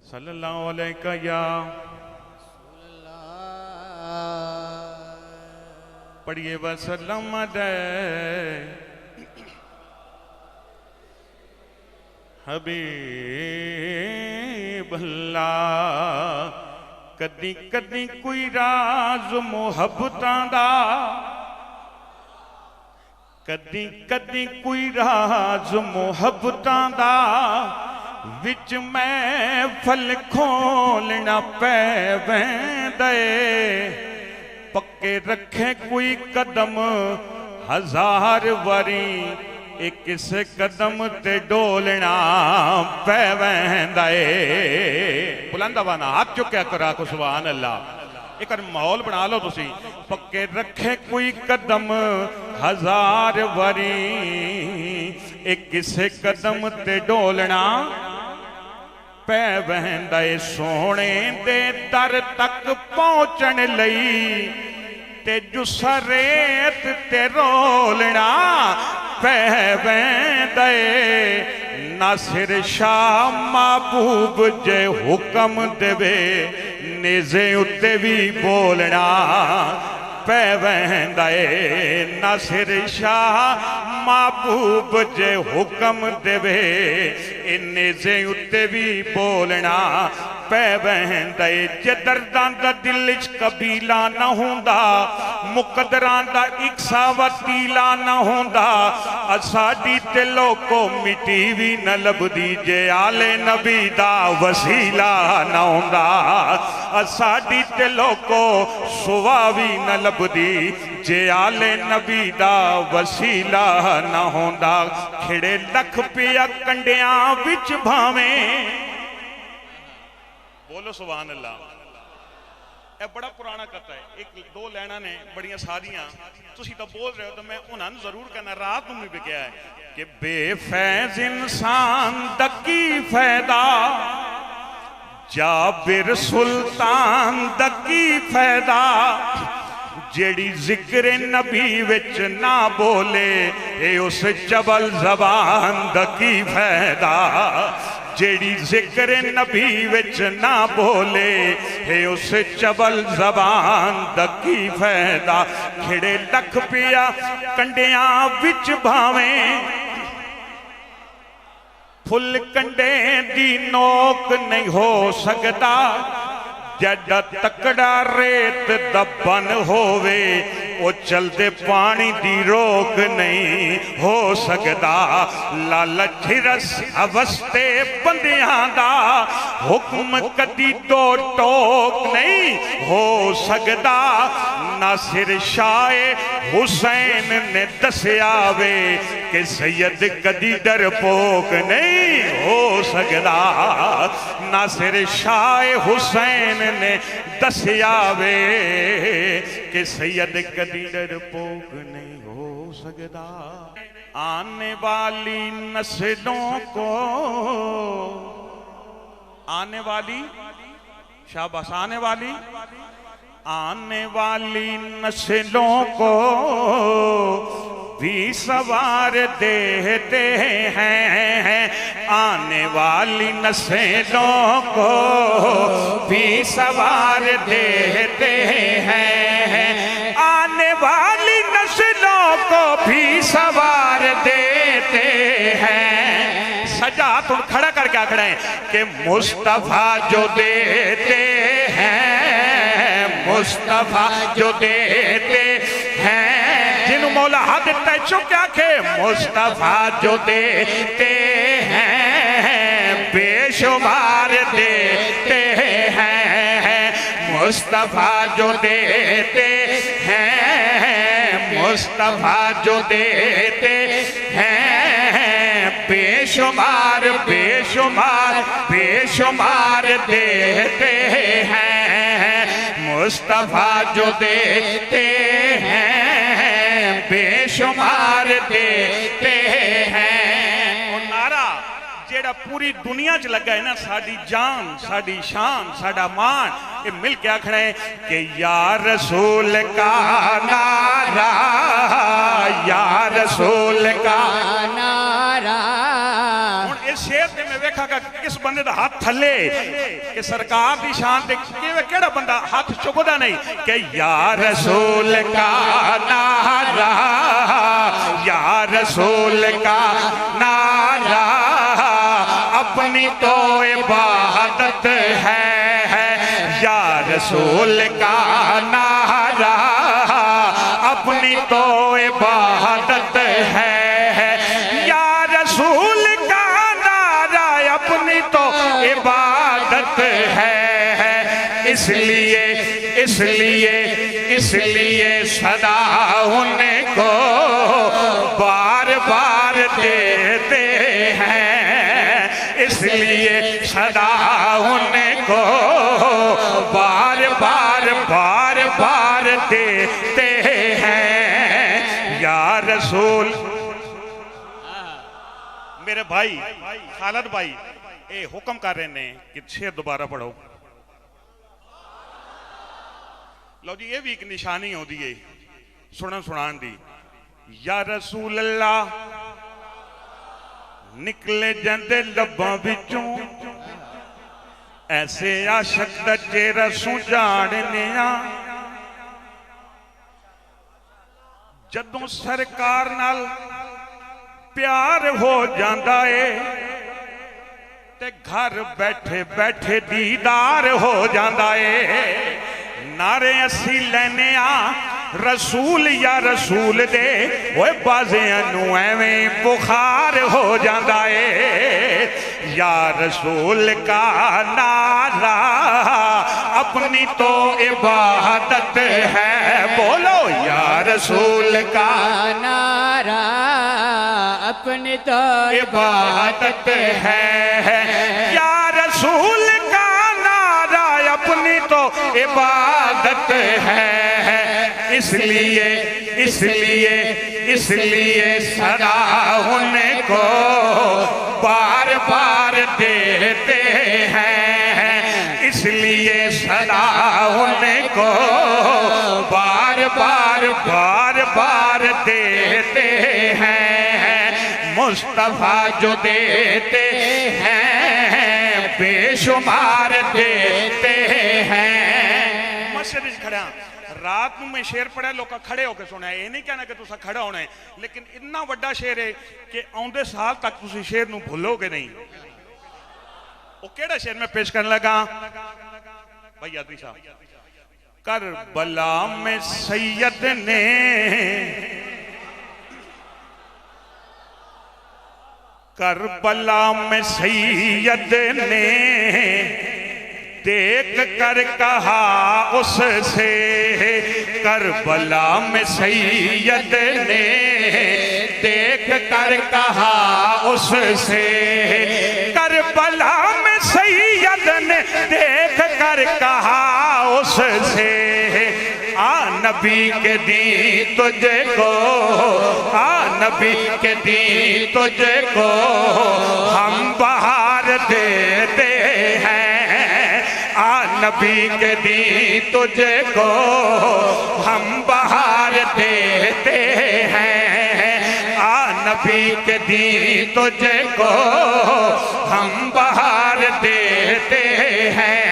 صلی اللہ علیہ یا پڑھئے وسلم حبیب اللہ کدی کدی کوئی راز محبتاں دا کدی کدی کوئی راز محبتاں دا وچ میں پھل کھولنا پے ویندے پکے رکھے کوئی قدم ہزار واری ایک سے قدم تے ڈولنا پے ویندے بلند آوانا ہاتھ چکیا کرا کو سبحان اللہ ایک ماحول بنا لو تسی پکے رکھے کوئی قدم ہزار وری ایک سے قدم تے ڈولنا پے وہندے سونے دے در تک پہنچن لئی تے جو سریت تے رولنا پے وہندے ناصر شاہ محبوب جے حکم دے بے نیزے اتے بھی بولنا پے وہندے ناصر شاہ محبوب جے حکم دے بے نیزے اتے بھی بولنا پے وہندے جے دردان دا دلچ قبیلہ نہ ہوندہ مقدران دا اکسا وطیلہ نہ ہوندہ اساڑی تلو کو مٹی بھی نہ لب دیجے آل نبی دا وسیلہ نہ ہوندہ اساڑی تلو کو سواوی نہ لب دیجے آل نبی دا وسیلہ نہ ہوندہ کھڑے لکھ پیا کنڈیاں وچ بھاویں بولو سبحان اللہ یہ بڑا پرانا قطع ہے ایک دو لینا نے بڑیاں سادیاں تسی تو بول رہے ہو تو میں انہاں ضرور کہنا رات میں بھی کیا ہے کہ بے فیض انسان دکی فیدہ جابر سلطان دکی فیدہ جیڑی ذکر نبی وچ نہ بولے اے اس چبل زبان دکی فیدہ جیڑی ذکر نبی وچ نہ بولے اے اس چبل زبان دکی فیدہ کھڑے لکھ پیا کنڈیاں وچ بھاویں پھل کنڈے دی نوک نہیں ہو سکتا جڑا تکڑا ریت دبن ہووے وہ چلتے پانی دی روک نہیں ہو سکتا لالچ رس اوستے بندیاں دا حکم کدی تو ٹوک نہیں ہو سکتا ناصر شاہ حسین نے دسیا وے کہ سید کدی ڈرپوک نہیں ہو سکتا ناصر شاہ حسین نے دسیا وے کہ سید کدی ڈرپوک نہیں ہو سکتا آنے والی نسلوں کو آنے والی شاباش آنے والی نسلوں کو بھی سوار دیتے ہیں آنے والی نسلوں کو بھی سوار دیتے ہیں آنے والی نسلوں کو بھی سوار دیتے ہیں سجا تم کھڑا کر کے کھڑے ہیں کہ مصطفیٰ جو دیتے ہیں مصطفیٰ جو دیتے ہیں جنہوں مولا حد تے چکیا کہ مصطفیٰ جو دیتے ہیں بے شمار دیتے ہیں مصطفیٰ جو دیتے ہیں مصطفیٰ جو دیتے ہیں بے شمار دیتے ہیں مصطفیٰ جو دیتے ہیں بے شمار دیتے ہیں اور نعرہ جیڑا پوری دنیا چ لگا ہے نا ساڑی جان ساڑی شان ساڑا مان یہ مل کے آکھنا ہے کہ یا رسول کا نعرہ یا رسول کا نعرہ اس شیر نے میں ویکھا کہ کس بندے دا ہاتھ تھلے کہ سرکار دی شان تے کیڑا بندہ ہاتھ چکدا نہیں کہ یا رسول کا نعرہ یا رسول کا نعرہ اپنی تو عبادت ہے یا رسول کا نعرہ اپنی تو عبادت ہے یا رسول کا نعرہ اپنی تو عبادت ہے اس لیے صدا ان کو بار بار دیتے ہیں اس لیے صدا ان کو بار بار دیتے ہیں یا رسول میرے بھائی خالد بھائی اے حکم کر رہے ہیں کہ شعر دوبارہ پڑھو لو جی یہ بھی ایک نشانی ہو دی ہے سنان دی یا رسول اللہ نکلے جندے لباں بچوں ایسے عاشق دا چہرہ سو جاڑنیا جدوں سرکار نال پیار ہو جاندا ہے تے گھر بیٹھے بیٹھے دیدار ہو جاندا ہے نعرے اسی لینے رسول یا رسول دے وہ بازیاں نو ایویں بخار ہو جاندا ہے یا رسول کا نعرہ اپنی تو عبادت ہے بولو یا رسول کا نعرہ اپنی تو عبادت ہے یا رسول کا نعرہ اپنی تو عبادت ہے اس لیے صدا ان کو بار بار دیتے ہیں اس لیے صدا ان کو بار بار دیتے ہیں مصطفیٰ جو دیتے ہیں بے شمار دیتے ہیں مسجد کھڑا رات میں شیر پڑھا لوکا کھڑے ہو کے سنا ہے یہ نہیں کہنا کہ تسا کھڑا ہونا ہے لیکن اتنا وڈا شیر ہے کہ آندے سال تک تسی شیر نو بھولو گے نہیں وہ کیڑا شیر میں پیش کرنے لگا بھائی آدمی صاحب کربلا میں سید نے کربلا میں سید نے دیکھ کر کہا اس سے کربلا میں سید نے دیکھ کر کہا اس سے کربلا میں سید نے دیکھ کر کہا اس سے نبی کے دین تجھے کو نبی کے دین تجھے کو ہم بہار دیتے ہیں نبی کے دین تجھے کو ہم بہار دیتے ہیں نبی کے دین تجھے کو ہم بہار دیتے ہیں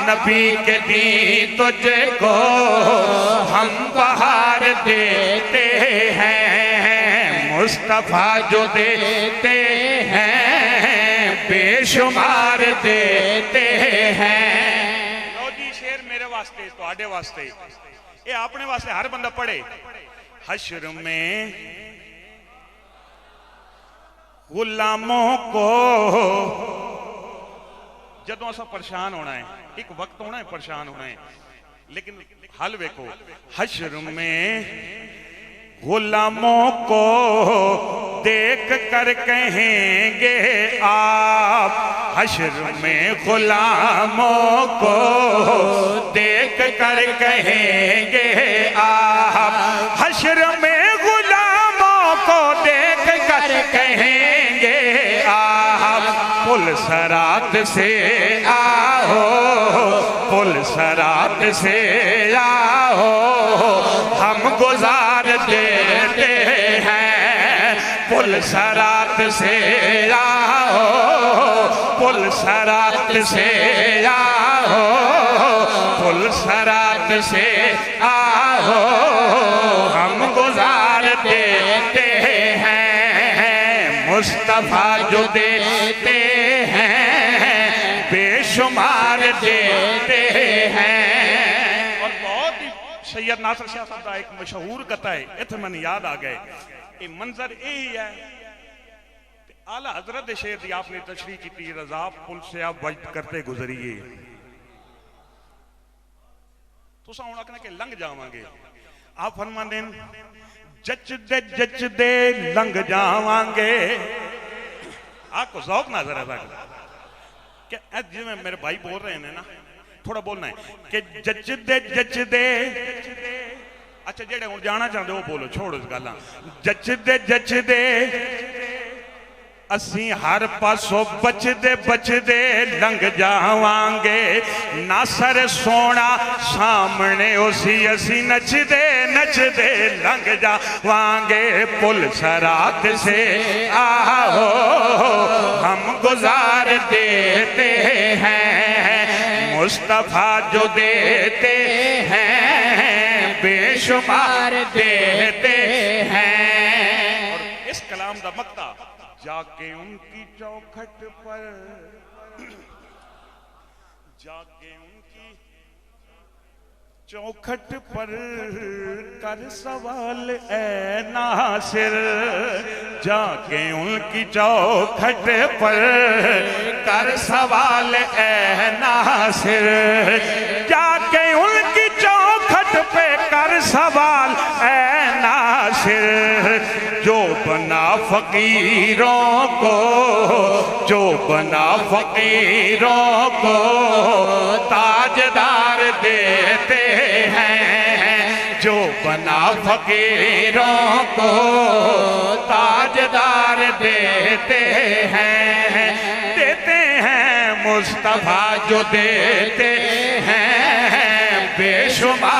نبی کے دین تجھے کو ہم بہار دیتے ہیں مصطفیٰ جو دیتے ہیں بے شمار دیتے ہیں لو جی شیر میرے واسطے تواڈے واسطے یہ اپنے واسطے ہر بندہ پڑھے حشر میں غلاموں کو جدوں اسا پریشان ہونا ہے ایک وقت ہونا ہے پریشان ہونا ہے لیکن حل ویکھو حشر میں غلاموں کو دیکھ کر کہیں گے آپ حشر میں غلاموں کو دیکھ کر کہیں گے آپ حشر میں غلاموں کو دیکھ کر کہیں گے آپ پل سرات سے آؤ پل سرات سے آؤ ہم گزار دیتے ہیں پل سرات سے آؤ، پل سرات سے آؤ، پل سرات سے آؤ، ہم گزار دیتے ہیں مصطفیٰ جو دیتے ہیں بے شمار دیتے ہیں۔ اور بہت ہی سید ناصر شاہ صاحب کا ایک مشہور قطع ہے، اتنے من یاد آ گئے، یہ منظر یہی ہے کہ اعلیٰ حضرت شیخ دی آپ نے تشریح کی تھی، رضا پل سے آپ وجد کرتے گزریے تو سا ہونا کہنا کہ لنگ جاواں گے، آپ فرمان دیں جچ دے لنگ جاواں گے۔ آپ کو ذوق نظر ہے کہ جی میں میرے بھائی بول رہے ہیں نا، تھوڑا بولنا ہے کہ جچ دے اچھا جیڑے ہوں جانا چاہتے وہ بولو، چھوڑو اس گالاں جچ دے اسیں ہر پاسو بچ دے لنگ جاواں گے، ناصر سونا سامنے اسی اسی نچ دے لنگ جاواں گے، پل سرات سے آؤ ہم گزار دیتے ہیں مصطفیٰ جو دیتے ہیں بے شمار دیتے ہیں۔ اور اس کلام دا مقطع جا کے ان کی چوکھٹ پر، جا کے ان کی چوکھٹ پر کر سوال اے ناصر، جا کے ان کی چوکھٹ پر کر سوال اے ناصر، جا کے ان کی چوکھٹ پہ کر سوال اے ناصر، جو بنا فقیروں کو، جو بنا فقیروں کو تاجدار دیتے ہیں، جو بنا فقیروں کو تاجدار دیتے ہیں، دیتے ہیں مصطفیٰ جو دیتے ہیں بے شمار